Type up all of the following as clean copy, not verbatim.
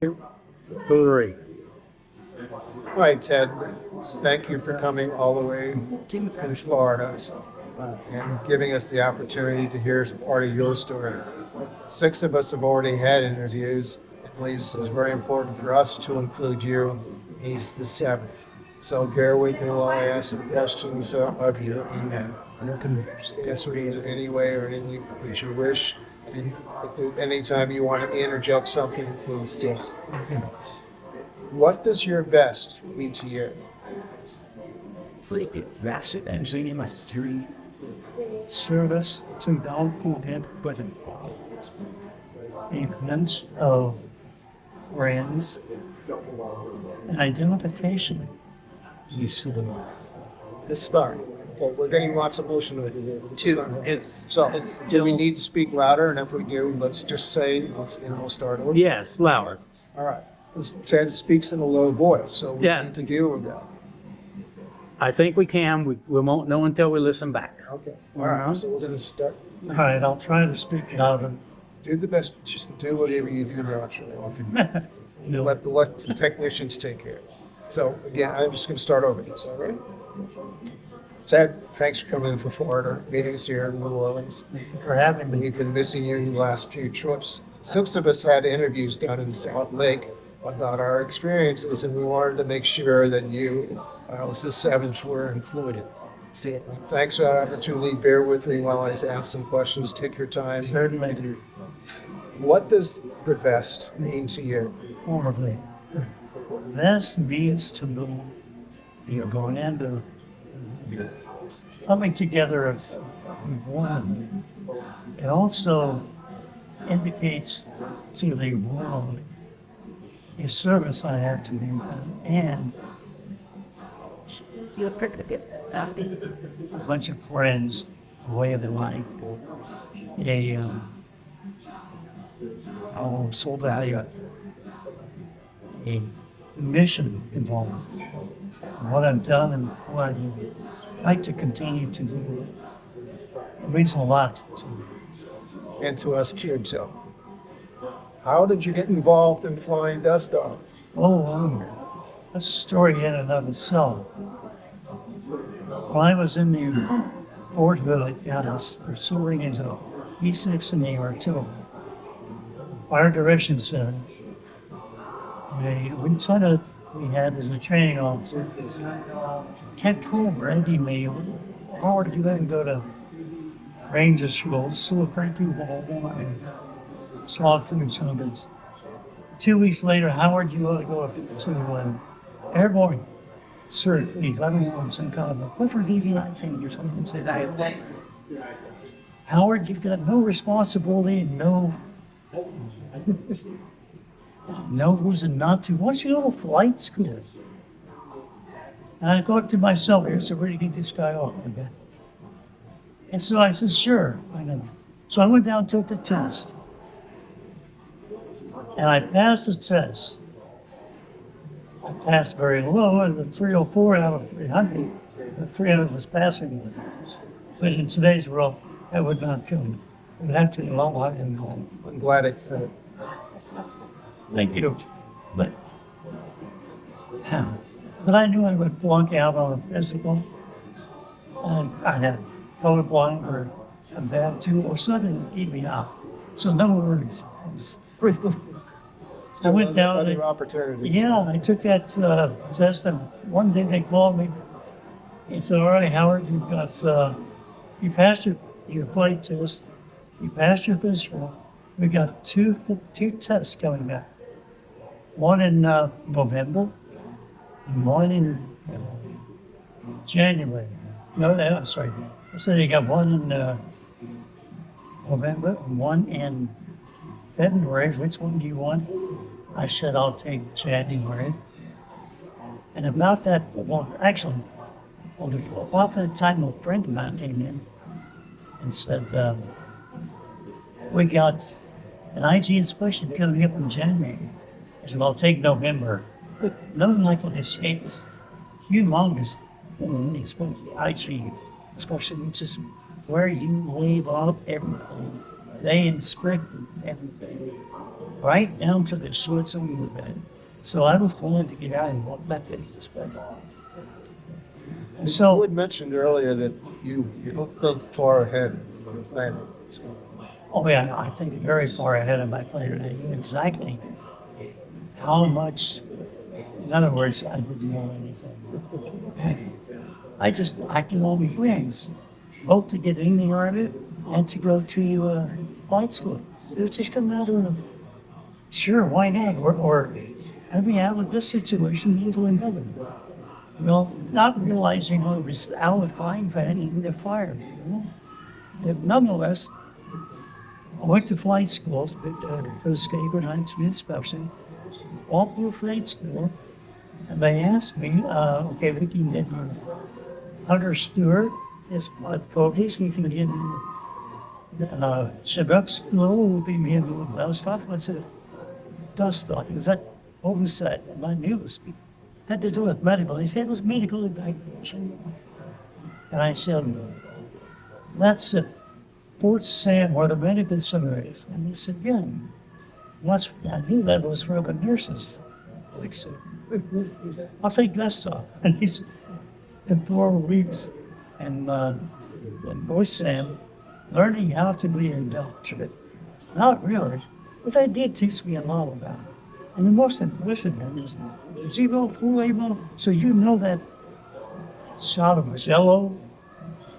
Three. All right, Ted, thank you for coming all the way to Florida and giving us the opportunity to hear part of your story. Six of us have already had interviews. It was very important for us to include you. He's the seventh. So bear with me while I ask some questions of you. And you can answer in any way or any which you wish. And if anytime you want to interject something, please do. What does your vest mean to you? That's it. And seeing my street service to down content, but increments of friends and identification. You see The start. Well, we're getting lots of motion with you. Do we need to speak louder? And if we do, let's just say, we'll start over. Yes, louder. All right. This Ted speaks in a low voice, so we Yeah. need to deal with that. I think we can. We won't know until we listen back. Okay. All right. So we're going to start. All right, I'll try to speak louder. Do the best. Just do whatever you do naturally. No. Let the technicians take care of it. So again, I'm just going to start over this. All right. Ted, thanks for coming in for Florida meetings here in New Orleans. For having me. We've been missing you the last few trips. Six of us had interviews down in South Lake about our experiences, and we wanted to make sure that you, as the seventh, were included. Thanks for the opportunity. Bear with me while I ask some questions. Take your time. Certainly. What does the vest mean to you? Horribly. This means to me, you're going into coming together as one. It also indicates to the world a service I have to do and a bunch of friends, a way of the life, so value, a mission involved. What I've done and what I'd like to continue to do means a lot to me. And to us too. So, how did you get involved in flying Dustoff? That's a story in and of itself. When I was in the Fort Hood, I was pursuing into E6 and ER2. Fire Direction Center. We had as a training officer, Kent Cooper, Andy Mayo. Howard, you then go to Ranger School, so thank you, saw through some of this. 2 weeks later, Howard, you ought to go to airborne. Sir, please, I don't know, some kind of a Clifford DVI thing or something. Say that. Howard, you've got no responsibility, no reason not to. Why don't you go to flight school? And I thought to myself, here's a way to get this guy off my back. And so I said, sure, I know. So I went down and took the test. And I passed the test. I passed very low, and the 304 out of 300. The 300 was passing. But in today's world, that would not come. It would have to be a long way. I'm glad it could. Thank you. But I knew I would flunk out on a physical. And I had colorblind or a bad too, or something to keep me out. So no worries. I went down. Other opportunities. Yeah, I took that test, and one day they called me and said, all right, Howard, you passed your flight test, you passed your physical. We got two tests coming back. One in November and one in January. No, I'm sorry. I said you got one in November and one in February. Which one do you want? I said, I'll take January. And about that, about that time, a friend of mine came in and said, we got an IG inspection coming up in January. I said, I'll take November. But nothing like what they say is humongous inspection, IG inspection, just where you leave off everything. they inspected everything, right down to the shorts on the bed. So I was going to get out and walk back to the inspector. And You so, had mentioned earlier that you looked far ahead of the plan. oh yeah, I think very far ahead of my plan. I knew exactly how much, in other words, I didn't know anything. I can only wings, both to get in the Army and to go to flight school. It was just a matter of, sure, why not? Or let me out of this situation into another. Well, not realizing I was out of frying pan in the fire. You know? But nonetheless, I went to flight schools that those Skager Hunts inspection, all through flight school, and they asked me, okay, we can get you Hunter Stewart is my focus, we can get you Chinook school, we can get you Dustoff. I said, Dustoff, is that what was said? And I knew it was, had to do with medical. He said it was medical evacuation. And I said, that's at Fort Sam where the medical center is. And he said, yeah. I knew that was for the nurses. I said, I'll take Dustoff. And he said, in 4 weeks, and Fort Sam, learning how to be a doctor. Not really, but they did teach me a lot about it. And the most important one is the 048 so you know that shot of Jello,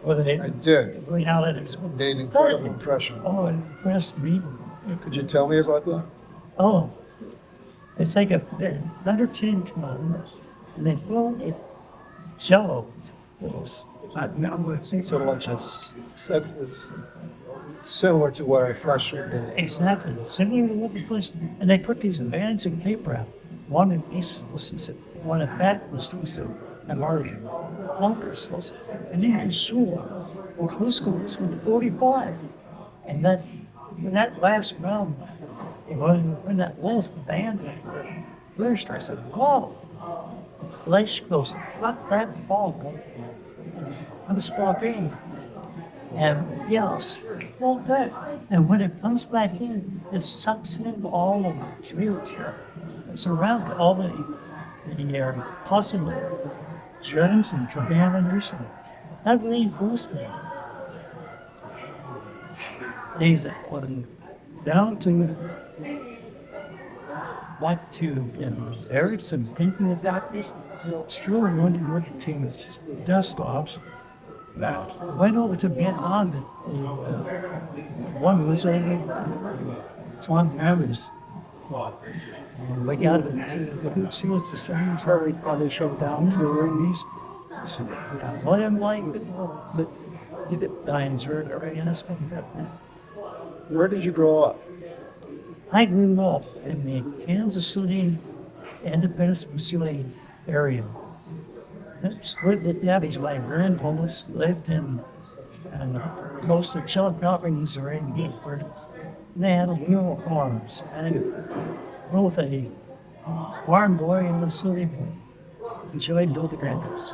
or they I did. going out at its Made an incredible impression. Oh, it impressed me. Could you tell me about that? Oh, it's like a letter 10 come on, and they blow it Jello. Sort of like that's similar to what I freshman did. Exactly, similar to what the place, and they put these bands in paper out. One in east was one in back was and already bunkers, and they had sure or high school was 45, and that when that last round, when that last band, first I said, "Wow!" Flesh goes, "Fuck that ball!" I was walking. And yes, well that. And when it comes back in, it sucks in all of the fluids here. It's around all the possible germs and contamination. That reinforcement. These are down to what to Eric's and thinking of that. Still wondering what the team is just Dustoffs. That went over to Vietnam. One was over Swan Harris. We got it. She was the same very probably shut down for roomies. Well, I'm like, but you did die in Jordan already. Where did you grow up? I grew up in the Kansas City, Independence, Missouri area. That's where the daddies, my grandparents lived in, and most of the children properties are in Gifford. They had little farms, and both a farm boy and a city boy enjoyed both the grandparents.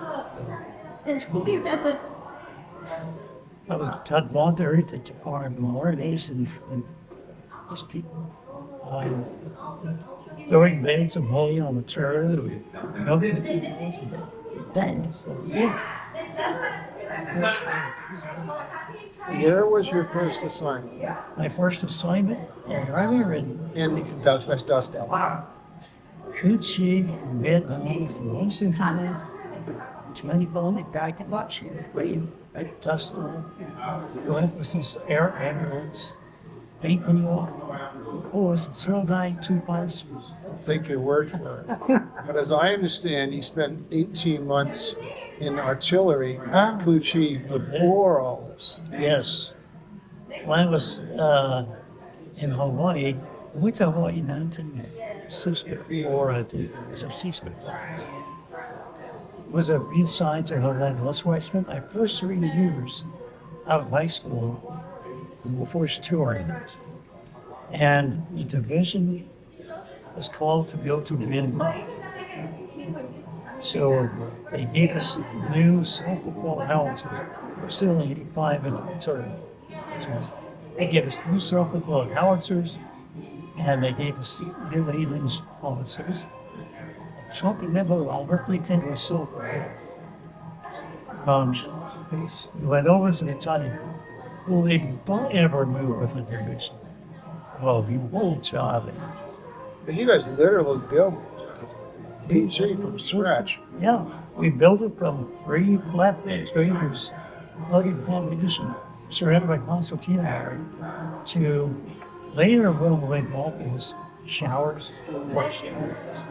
I was taught voluntary to farm more days and just keep throwing bales of hay on the trailer. Thanks. Where was your first assignment? My first assignment in Army In Dust Out. wow. Coochie, Vietnamese, Western Chinese, 20 back in watch, wait, at Dust going with some air ambulance, 8 when you horse, 0925. Take your word for it. But as I understand, you spent 18 months in artillery at Coochie before all this. Yes. When I was in Hawaii, I went to Hawaii 1964, I think. It was a sister. It was a reassigned to Hawaii. That's where I spent my first 3 years out of high school before touring. And the division was called to go to the Vietnam. So they gave us new football helmets. We're still in 85 and turn. They gave us 2 self-propelled howitzers, and they gave us new Even's howitzers. Something that Berkeley Tin was so great. We went over to the time, well, they don't ever move with information. Well, you won't, Charlie. But you guys literally built PG from scratch. Yeah, we built it from 3 flatbed trailers, loaded foundation, surrounded by concertina area, to later railway balconies, showers, washrooms,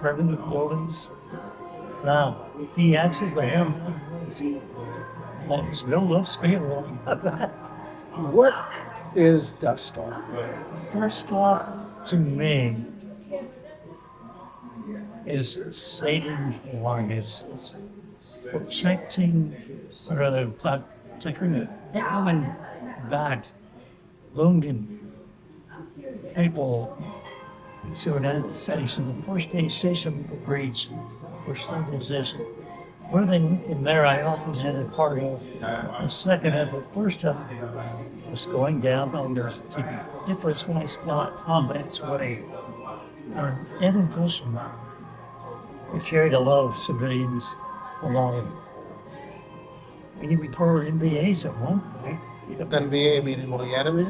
permanent buildings. Now, the access to him was no love scale on that. What is Dustoff? First off, to me, is saving lives. It's protecting, taking down that wounded people. So that station, the first aid station breach for stabilization. When they went in there, I often had a part of the second and the first time was going down on there's difference when it's not combat's way. In addition, we carried a lot of civilians along. We reported NBAs at one point. NBA meaning the enemy?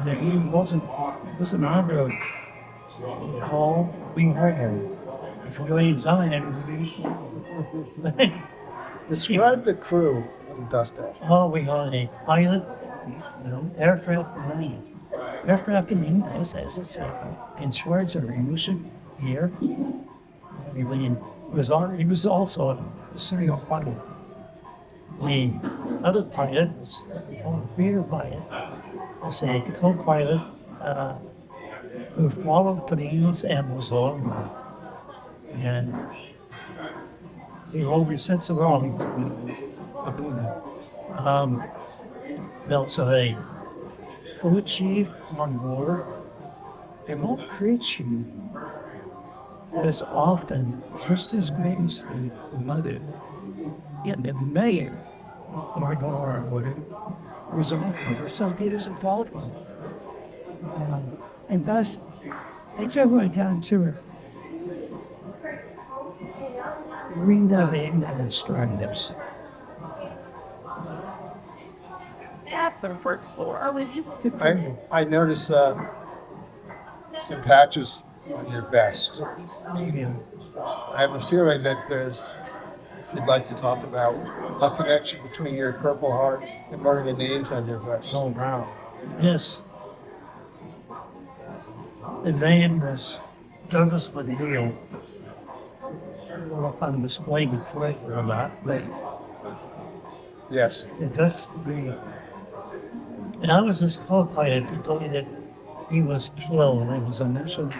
The he wasn't on the call. We heard him. If we ain't done it, Describe the crew of Dustoff. oh, we had a pilot, aircraft marine. Aircraft marine, as it's in charge of remotion here. He was also a serial pilot. The other pilot was a theater pilot. Was a co-pilot who followed planes and was on. And he always sent some wrong. Also a food chief on board. They won't preach you as often, just as great as the mother. Yet the mayor, my daughter, was on for St. Peter's and Paul. And thus, they drove right down to her. Read out the and started this. At the first floor, I noticed some patches on your vest. I have a feeling that there's, if you'd like to talk about a connection between your Purple Heart and one of the names on your vest. So brown. Yes. The name was Douglas McNeil. Up on display before or not, but Yes. it does be. And I was his co-pilot who told me that he was killed and it was a mission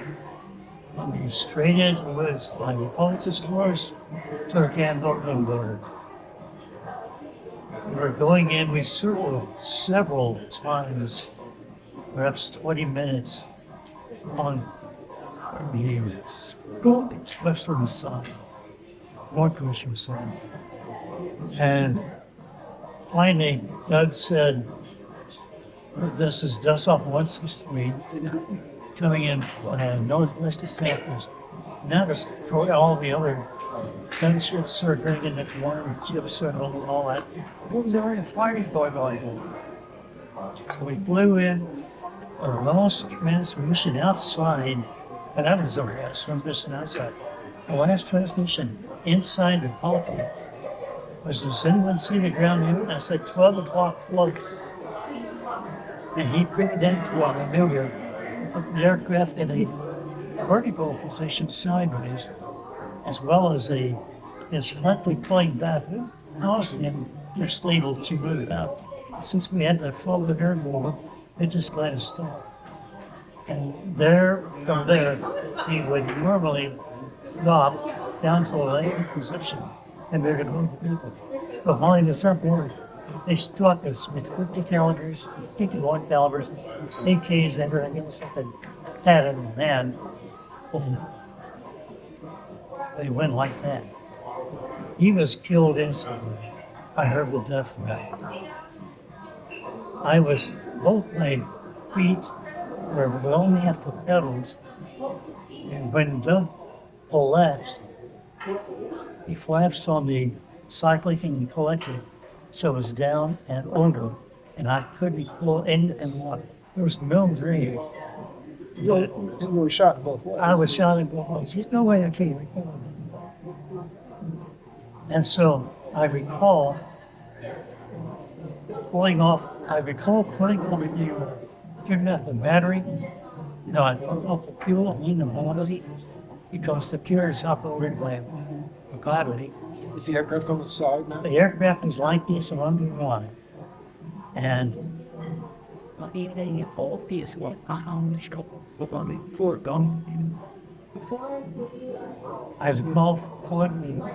on the straightest woods on the closest horse to the Cambodian border. We were going in, we circled several times, perhaps 20 minutes on the western side, northwestern side. And finally, Doug said, this is Dustoff 163, coming in on northwest of San Francisco. Now just throw all the other gunships are bringing the warm ships and all that. What was already fighting going on? So we flew in, lost transmission outside, and that was our last transmission outside. The last transmission inside the cockpit was, does anyone see the ground here? And I said, 12 o'clock close. And he printed that to our familiar of the aircraft in a vertical position sideways, as well as his correctly playing back, causing him to stable to move it out. Since we had to follow the air ball, it just kind of stopped. And from there, he would normally drop down to a later position, and they're going to move people. Behind the airport, they struck us with 50 calibers, 51 calibers, AKs, everything else that had in the man. And they went like that. He was killed instantly by herbal death. both my feet were only at the pedals, and when Doug collapsed, he collapsed on the cycling collector, so it was down and under, and I couldn't pull anything on. There was no drainage. You were shot both ways. I was shot in both ways. There's no way I can recover. And so I recall putting off the giving off the battery. You know, I put off the fuel in the body because the pure is operated by gravity. Is the aircraft on the side now? The aircraft is like this and underwater. And I was both putting the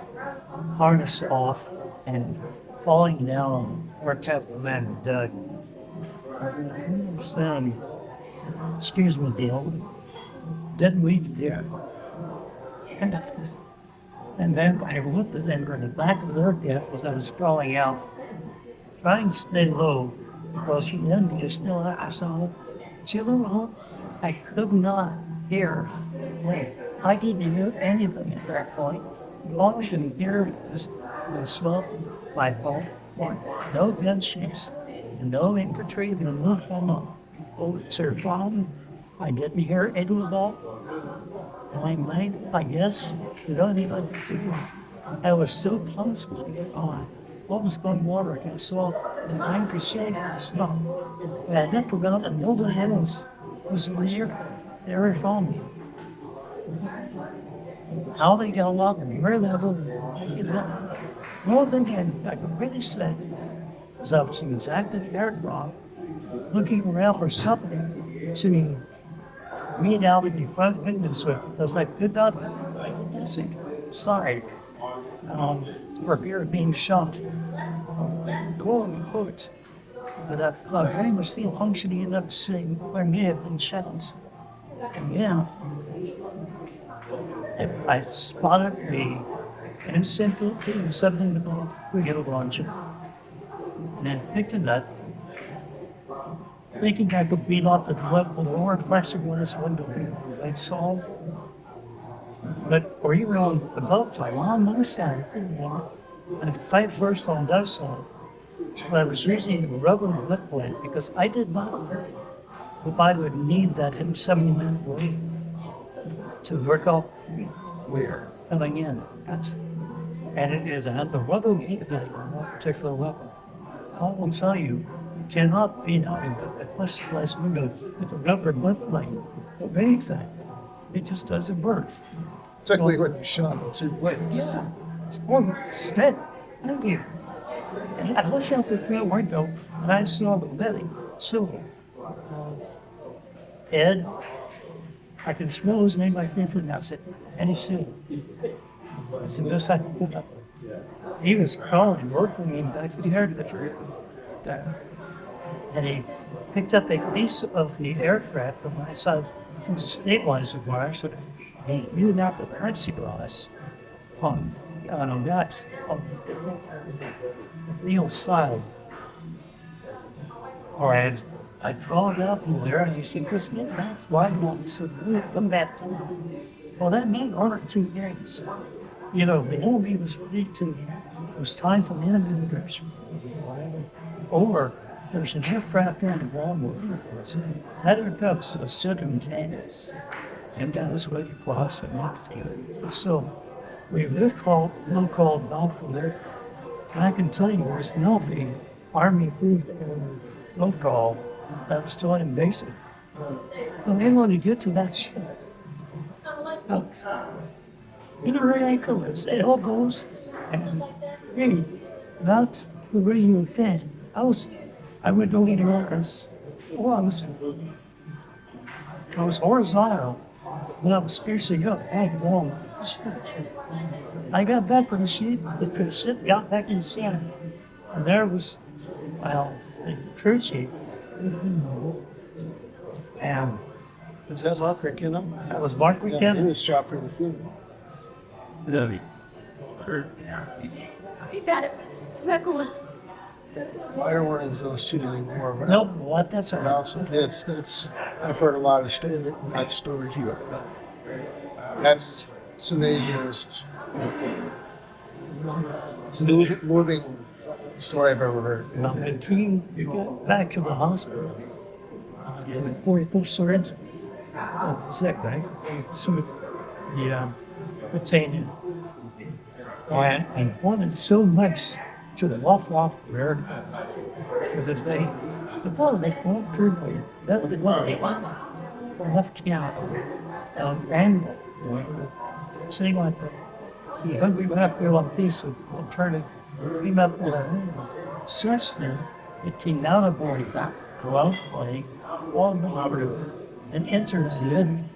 harness off and falling down where Temple Man Doug. Excuse me, Dale. Didn't we? Yeah. And then I looked at them in the back of their head as I was crawling out, trying to stay low because she didn't get still out. I saw she looked. I could not hear. Wait, I didn't hear anything at that point. All I should hear was the smoke, my phone, no gunshots, no infantry, no phone. Oh, sir, phone. I didn't hear any of that. I guess, you don't even see it. I was so close on what was going on. I saw the 9% of the smoke. And I never forgot that nobody else was there. They were home. How they got along and where they were, you know. More than I could really say is I was exactly aircraft looking around for something to read out in the front windows with because I could not sorry for fear of being shot. Quote unquote. But I very much still functioning enough to say where may have been shot. And yeah. I spotted the M-Central team, something about a launcher. And then picked it up, thinking I could beat off the lower pressure when this window I saw. But we were on the boat side, on my side, and the fight first on that side. But I was using the rubber lip plate because I did not know if I would need that M70 blade to work out where coming in. And it is at the rubber blade particular weapon. I will tell you, cannot be out in a plexiglass window with a rubber lip plate of anything. It just doesn't work. Particularly when you're shot too late. Yes. It's one step. Thank you. And I looked out the front window and I saw the belly, silver. Ed, I can smell his name like briefly now. I said, and he said, it's the best I can put up. He was crawling, working, and I said, he heard the truth. And he picked up a piece of the aircraft from my side, from the stabilizer bar, so he knew not the currency glass on that, on Neil's side. Or I'd followed up from there, and he said, Chris, that's why you want to come back to me. Well, that meant over 2 years. You know, the enemy was ready to, it was time for enemy aggression. Or there's an aircraft on the ground that aircraft's a certain canvas, and that was where you cross and off the So we low-called doubtful there. And I can tell you there's nothing Army approved low-call that was still in basic. But they want to get to that shit. You know where I go, it all goes, and really, that's the reason we fed. I went to get workers. I was horizontal, when I was spacing up, back long. I got back from the ship, got back in the center, and there was, the crew chief. And Is that Mark McKinnon? that was Mark Yeah, he McKinnon. was shot for the funeral. You got it. Not going. I don't want to exhaust you anymore, but Nope, what, that's all but right. also, I've heard a lot of that story too. That's some of the moving story I've ever heard. Now, I came back to the hospital, and before he pushed her in, was that guy? So, yeah, retained it. And wanted so much to the off there, because if the ball they fall through me, that was the one they wanted. The left out, and sitting like that. He hung me back there like this, and trying to beam up with a search there. It came out of body fat, go out playing, on the operative, and entered the end.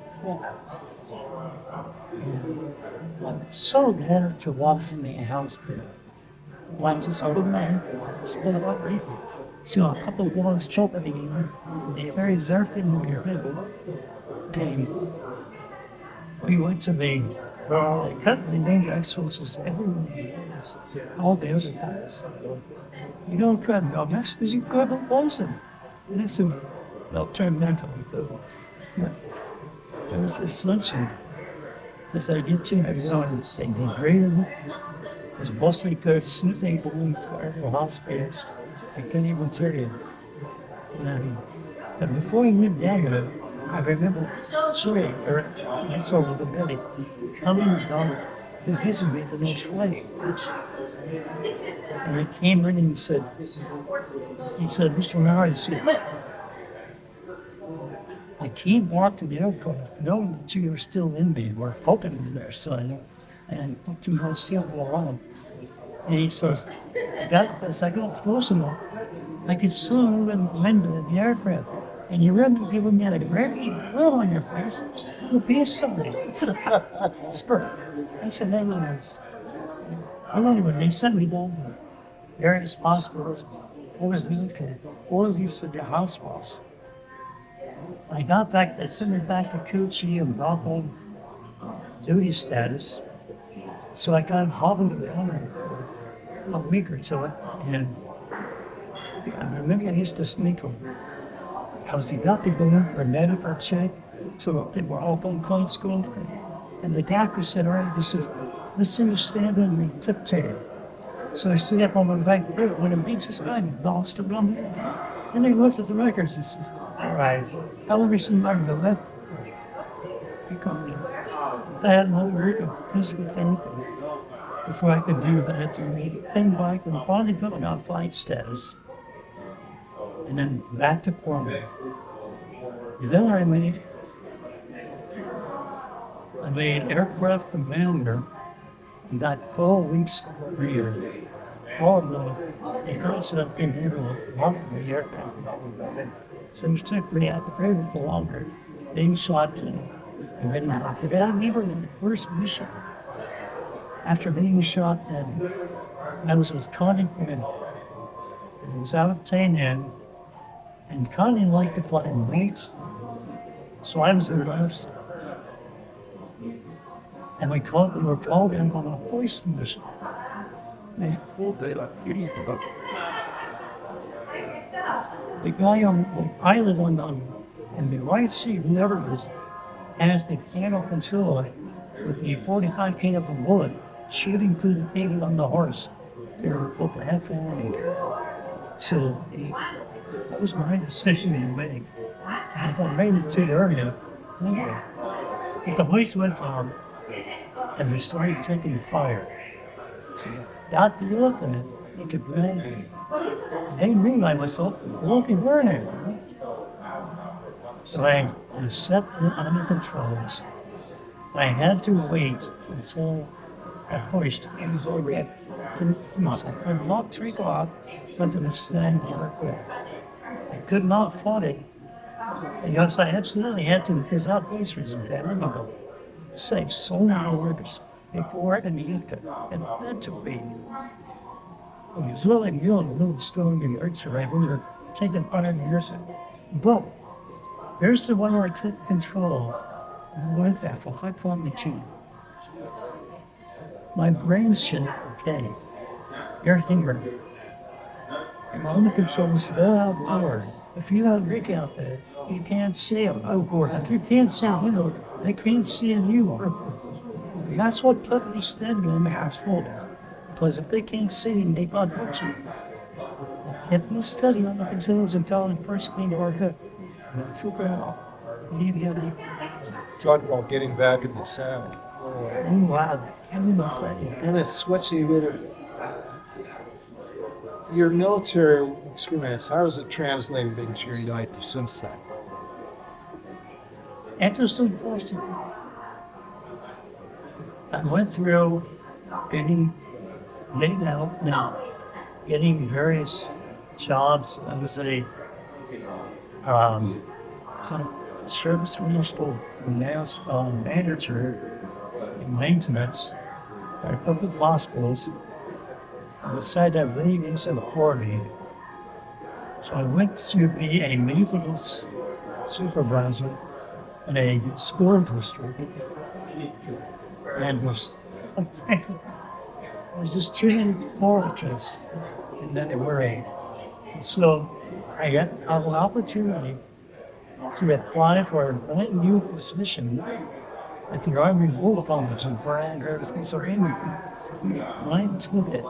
I'm so glad to walk in the house. One just old man, still about breathing. So a couple of walls choking me, they're very surfing in your head. Okay. We went to the, they cut the name exorcists everywhere. All this. You don't cut no next because you cut the Wilson. And it's a, they'll turn mental. It was this sunshine. As I get to, I was on the greater. It's mostly because since they belong to our hospitals, I couldn't even tell you. And before he went down, I remember sorry, it's over the belly, coming down to visit me the next way. And I came in and he said, Mr. Maury, I came back to the airport knowing that you were still in me. We're hoping in there, son. And you know, see him go around. And he says, as I got close enough, I could see him in the window of the aircraft. And you remember giving me a great will on your face. It'll be somebody. Spurt. I said, I don't even, they sent me down to various hospitals. I was looking all of these at the hospitals. I got back, they sent me back to Coochie and brought home duty status. So I got hobbled down a week or two, and I remember I used to sneak over. Because he got to go in for a medical check, so they were all going to school. And the doctor said, all right, he says, listen, you stand on me, tiptoe. So I stood up on my back foot when a big society lost to run. And they looked at the records and says, all right, how long is somebody to left? He come in. I had no work of physical therapy. Before I could do that, to me, came back and finally got on flight status. And then back to Crowley. Then I made aircraft commander and got 4 weeks per year. All of the girls that I've been here with the aircraft. So it took me out the cradle for longer. Being shot and then after that, I never in the first mission. After being shot, I was with Connie Quinn. I was out of Tainan. And Connie liked to fly in weights, so I was in last. And we were called in on a hoisting mission. The guy on the pilot on the right seat never was has the panel control with the 45 caliber bullet shooting through the table on the horse. They were over half an hour. So that was my decision in waiting. And if I made it to the area, if the hoist went down and we started taking fire, so that looking at it into grenade. They knew I was looking burning. So I was set under controls. I had to wait until the hoist was over to muscle. I could not take off because it was standing there. I could not fly it. And yes, I absolutely had to, because our pacers were there, remember, say so many words before I could eat it. And that took me. It was really real, a little strong in the earth, so I remember taking 5 years. But there's the one where I took control. And I went there for high altitude. My brain shit, okay. Everything worked. And my only concern was lower. If you have a rig out there, you can't see them. Oh, or if you can't see them, they can't see you. And that's what put me standing in the house full. Because if they can't see him, they can't watch him. If you study on the controls until the first clean or hook, figure out. Talk about getting back in the saddle. Oh, wow. And it's switching with your military experience. How is it translated into your life since then? Interesting question. I went through getting laid out now, getting various jobs. I was a service municipal manager in maintenance at a couple of hospitals. I decided I really needed some authority. So I went to be a maintenance supervisor in a school district and was just treating orphans and then they were a. So I got an opportunity to apply for a new position at the Army War College in Brand, Pennsylvania. I took it.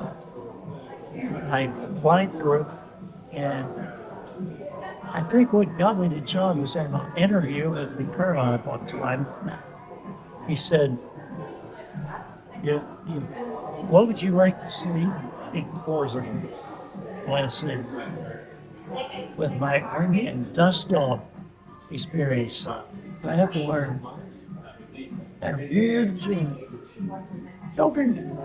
I applied for it, and I think what got me the job was at an interview with the colonel at one time. He said, what would you like to see in Corps? I said, with my Army and Dustoff experience, I have to learn a huge helping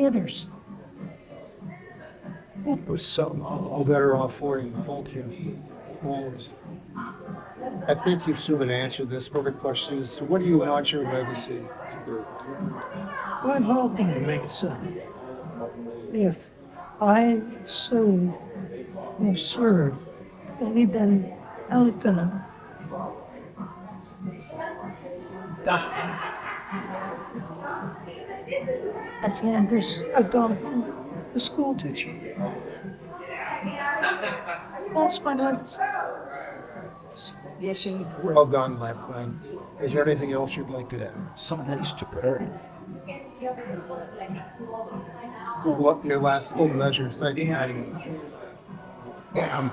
others. It was something all better off for you. Thank you. I think you've sort of answered this, but the question is, what do you want your legacy to be? I'm hoping to make it so. If I so serve anybody out there, I can't just adopt a school teacher. That's my notes. Well done, my friend. Is there anything else you'd like to add? Somebody's to prepare. Your last full measure. Thank you. I'm